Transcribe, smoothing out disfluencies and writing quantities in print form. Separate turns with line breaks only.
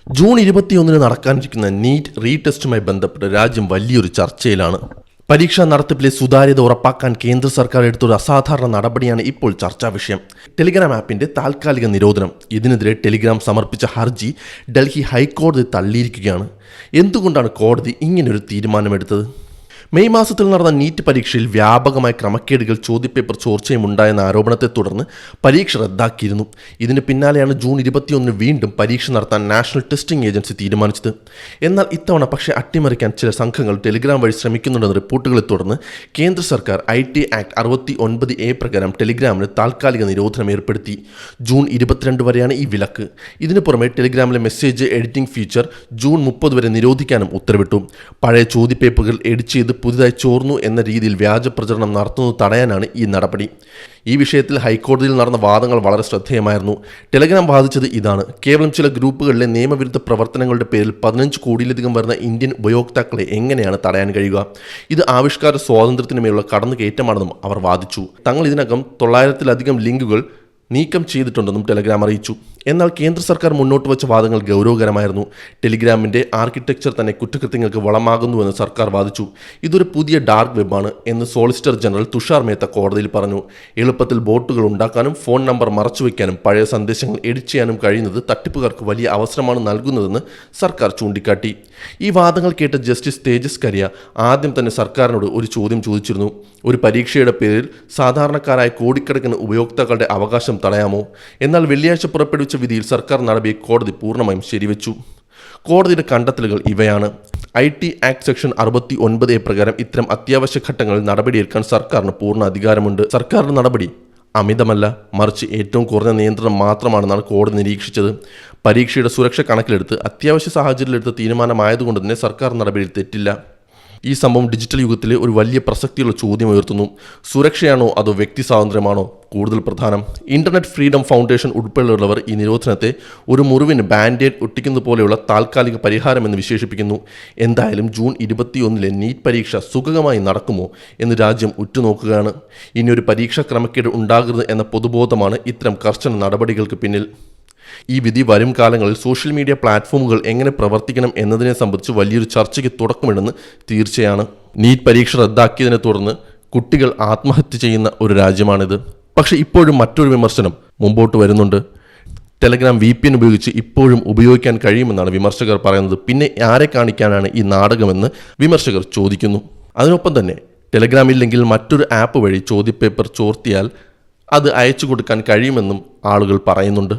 June 21 നടക്കാനിരിക്കുന്ന NEET റീടെസ്റ്റുമായി ബന്ധപ്പെട്ട് രാജ്യം വലിയൊരു ചർച്ചയിലാണ്. പരീക്ഷാ നടത്തിപ്പിലെ സുതാര്യത ഉറപ്പാക്കാൻ കേന്ദ്ര സർക്കാർ എടുത്തൊരു അസാധാരണ നടപടിയാണ് ഇപ്പോൾ ചർച്ചാ വിഷയം. ടെലിഗ്രാം ആപ്പിന്റെ താൽക്കാലിക നിരോധനം. ഇതിനെതിരെ ടെലിഗ്രാം സമർപ്പിച്ച ഹർജി ഡൽഹി ഹൈക്കോടതി തള്ളിയിരിക്കുകയാണ്. എന്തുകൊണ്ടാണ് കോടതി ഇങ്ങനൊരു തീരുമാനമെടുത്തത്? മെയ് മാസത്തിൽ നടന്ന നീറ്റ് പരീക്ഷയിൽ വ്യാപകമായ ക്രമക്കേടുകൾ, ചോദ്യപേപ്പർ ചോർച്ചയും ഉണ്ടായെന്ന ആരോപണത്തെ തുടർന്ന് പരീക്ഷ റദ്ദാക്കിയിരുന്നു. ഇതിന് പിന്നാലെയാണ് ജൂൺ 21 വീണ്ടും പരീക്ഷ നടത്താൻ നാഷണൽ ടെസ്റ്റിംഗ് ഏജൻസി തീരുമാനിച്ചത്. എന്നാൽ ഇത്തവണ പക്ഷേ അട്ടിമറിക്കാൻ ചില സംഘങ്ങൾ ടെലിഗ്രാം വഴി ശ്രമിക്കുന്നുണ്ടെന്ന റിപ്പോർട്ടുകളെ തുടർന്ന് കേന്ദ്ര സർക്കാർ IT ആക്ട് 69A പ്രകാരം ടെലിഗ്രാമിന് താൽക്കാലിക നിരോധനം ഏർപ്പെടുത്തി. ജൂൺ 22 വരെയാണ് ഈ വിലക്ക്. ഇതിനു പുറമെ ടെലിഗ്രാമിലെ മെസ്സേജ് എഡിറ്റിംഗ് ഫീച്ചർ ജൂൺ 30 വരെ നിരോധിക്കാനും ഉത്തരവിട്ടു. പഴയ ചോദ്യപേപ്പറുകൾ എഡിറ്റ് ചെയ്ത് പുതുതായി ചോർന്നു എന്ന രീതിയിൽ വ്യാജ പ്രചരണം നടത്തുന്നത് തടയാനാണ് ഈ നടപടി. ഈ വിഷയത്തിൽ ഹൈക്കോടതിയിൽ നടന്ന വാദങ്ങൾ വളരെ ശ്രദ്ധേയമായിരുന്നു. ടെലിഗ്രാം വാദിച്ചത് ഇതാണ്: കേവലം ചില ഗ്രൂപ്പുകളിലെ നിയമവിരുദ്ധ പ്രവർത്തനങ്ങളുടെ പേരിൽ 15 കോടിയിലധികം വരുന്ന ഇന്ത്യൻ ഉപയോക്താക്കളെ എങ്ങനെയാണ് തടയാൻ കഴിയുക? ഇത് ആവിഷ്കാര സ്വാതന്ത്ര്യത്തിനുമേലുള്ള കടന്നുകയറ്റമാണെന്നും അവർ വാദിച്ചു. തങ്ങൾ ഇതിനകം 900-ലധികം ലിങ്കുകൾ നീക്കം ചെയ്തിട്ടുണ്ടെന്നും ടെലിഗ്രാം അറിയിച്ചു. എന്നാൽ കേന്ദ്ര സർക്കാർ മുന്നോട്ട് വച്ച വാദങ്ങൾ ഗൗരവകരമായിരുന്നു. ടെലിഗ്രാമിൻ്റെ ആർക്കിടെക്ചർ തന്നെ കുറ്റകൃത്യങ്ങൾക്ക് വളമാകുന്നുവെന്ന് സർക്കാർ വാദിച്ചു. ഇതൊരു പുതിയ ഡാർക്ക് വെബാണ് എന്ന് സോളിസിറ്റർ ജനറൽ തുഷാർ മേത്ത കോടതിയിൽ പറഞ്ഞു. എളുപ്പത്തിൽ ബോട്ടുകൾ ഉണ്ടാക്കാനും ഫോൺ നമ്പർ മറച്ചുവെക്കാനും പഴയ സന്ദേശങ്ങൾ എഡിറ്റ് ചെയ്യാനും കഴിയുന്നത് തട്ടിപ്പുകാർക്ക് വലിയ അവസരമാണ് നൽകുന്നതെന്ന് സർക്കാർ ചൂണ്ടിക്കാട്ടി. ഈ വാദങ്ങൾ കേട്ട ജസ്റ്റിസ് തേജസ് കരിയ ആദ്യം തന്നെ സർക്കാരിനോട് ഒരു ചോദ്യം ചോദിച്ചിരുന്നു: ഒരു പരീക്ഷയുടെ പേരിൽ സാധാരണക്കാരായ കോടിക്കണക്കിന് ഉപയോക്താക്കളുടെ അവകാശം തടയാമോ? എന്നാൽ വെള്ളിയാഴ്ച പുറപ്പെടുവിച്ച വിധിയിൽ സർക്കാർ നടപടിയെ കോടതി പൂർണ്ണമായും ശരിവെച്ചു. കോടതിയുടെ കണ്ടെത്തലുകൾ ഇവയാണ്: IT ആക്ട് സെക്ഷൻ 69A പ്രകാരം ഇത്തരം അത്യാവശ്യ ഘട്ടങ്ങളിൽ നടപടിയെടുക്കാൻ സർക്കാരിന് പൂർണ്ണ അധികാരമുണ്ട്. സർക്കാരിന്റെ നടപടി അമിതമല്ല, മറിച്ച് ഏറ്റവും കുറഞ്ഞ നിയന്ത്രണം മാത്രമാണെന്നാണ് കോടതി നിരീക്ഷിച്ചത്. പരീക്ഷയുടെ സുരക്ഷ കണക്കിലെടുത്ത് അത്യാവശ്യ സാഹചര്യത്തിലെടുത്ത തീരുമാനമായതുകൊണ്ട് തന്നെ സർക്കാർ നടപടിയിൽ തെറ്റില്ല. ഈ സംഭവം ഡിജിറ്റൽ യുഗത്തിലെ ഒരു വലിയ പ്രസക്തിയുള്ള ചോദ്യം ഉയർത്തുന്നു. സുരക്ഷയാണോ അതോ വ്യക്തി സ്വാതന്ത്ര്യമാണോ കൂടുതൽ പ്രധാനം? ഇന്റർനെറ്റ് ഫ്രീഡം ഫൗണ്ടേഷൻ ഉൾപ്പെടെയുള്ളവർ ഈ നിരോധനത്തെ ഒരു മുറിവിന് ബാൻഡേഡ് ഒട്ടിക്കുന്നത് പോലെയുള്ള താൽക്കാലിക പരിഹാരമെന്ന് വിശേഷിപ്പിക്കുന്നു. എന്തായാലും ജൂൺ 21 നീറ്റ് പരീക്ഷ സുഗമമായി നടക്കുമോ എന്ന് രാജ്യം ഉറ്റുനോക്കുകയാണ്. ഇനിയൊരു പരീക്ഷാ ക്രമക്കേട് ഉണ്ടാകരുത് എന്ന പൊതുബോധമാണ് ഇത്തരം കർശന നടപടികൾക്ക് പിന്നിൽ. ഈ വിധി വരും കാലങ്ങളിൽ സോഷ്യൽ മീഡിയ പ്ലാറ്റ്ഫോമുകൾ എങ്ങനെ പ്രവർത്തിക്കണം എന്നതിനെ സംബന്ധിച്ച് വലിയൊരു ചർച്ചയ്ക്ക് തുടക്കമിടുന്ന് തീർച്ചയാണ്. നീറ്റ് പരീക്ഷ റദ്ദാക്കിയതിനെ തുടർന്ന് കുട്ടികൾ ആത്മഹത്യ ചെയ്യുന്ന ഒരു രാജ്യമാണിത്. പക്ഷേ ഇപ്പോഴും മറ്റൊരു വിമർശനം മുമ്പോട്ട് വരുന്നുണ്ട്. ടെലിഗ്രാം VPN ഉപയോഗിച്ച് ഇപ്പോഴും ഉപയോഗിക്കാൻ കഴിയുമെന്നാണ് വിമർശകർ പറയുന്നത്. പിന്നെ ആരെ കാണിക്കാനാണ് ഈ നാടകമെന്ന് വിമർശകർ ചോദിക്കുന്നു. അതിനൊപ്പം തന്നെ ടെലിഗ്രാം ഇല്ലെങ്കിൽ മറ്റൊരു ആപ്പ് വഴി ചോദ്യപേപ്പർ ചോർത്തിയാൽ അത് അയച്ചു കൊടുക്കാൻ കഴിയുമെന്നും ആളുകൾ പറയുന്നുണ്ട്.